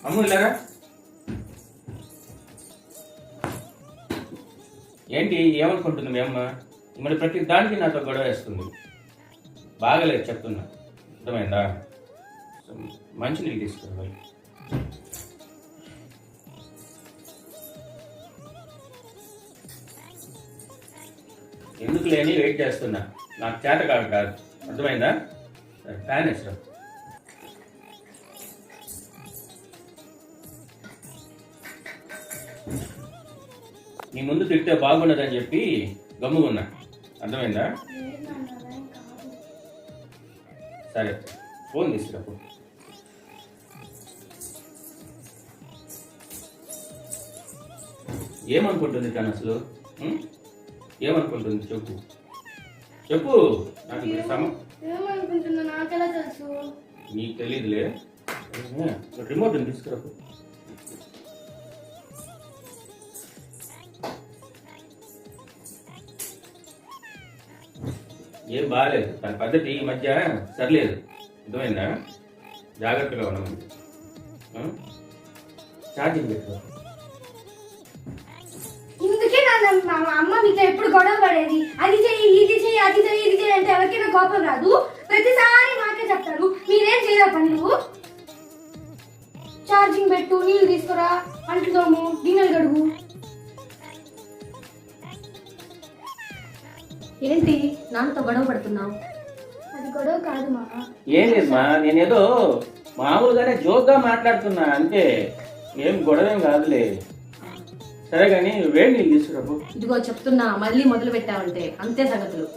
అమ్ము ఇలారా. ఏంటి ఏమనుకుంటుంది మీ అమ్మ? మరి ప్రతి దానికి నాతో గొడవ వేస్తుంది. బాగలేదు చెప్తున్నా, అర్థమైందా? మంచి నీళ్ళు తీసుకోవాలి. ఎందుకు లేని వెయిట్ చేస్తున్నా, నాకు చేత కాదు, అర్థమైందా? ఫ్యాన్ వేసరా. నీ ముందు తిడితే బాగుండదని చెప్పి గమ్ముకున్నా, అర్థమైందా? సరే ఫోన్ తీసుకురాపు. ఏమనుకుంటుంది తను అసలు? ఏమనుకుంటుంది చెప్పు చెప్పు. నాకు ఏమనుకుంటుందో నాకెలా తెలుసు? నీకు తెలియదులే. రిమోట్ తీసుకురాపు. ఏం బాగాలేదు తన పద్ధతి ఈ మధ్య సరిలేదు, అర్థమైందా? జాగ్రత్తగా ఉండమంది. ఛార్జింగ్ పెట్టుకో. ఇందుకే మా అమ్మ మీతో ఎప్పుడు గొడవ పడేది. అది చెయ్యి, ఇది చెయ్యి, అది చెయ్యి, ఇది చెయ్యి అంటే ఎవరికైనా కోపం రాదు. ప్రతిసారి మాకే చెప్తారు. మీరేం చేయరా పనులు? ఛార్జింగ్ పెట్టు, నీళ్ళు తీసుకురా, అంట్లు తోము, గిన్నెలు కడుగు. ఏంటి నాన్నతో గొడవ పడుతున్నావు? అది గొడవ కాదు మా. ఏం లేదమ్మా, నేనేదో మామూలుగానే జోక్గా మాట్లాడుతున్నా అంతే, ఏం గొడవేం కాదులే. సరే కానీ వేడి నీళ్ళు తీసుకురాబు. ఇదిగో చెప్తున్నా, మళ్ళీ మొదలు పెట్టావంటే అంతే సంగతులు.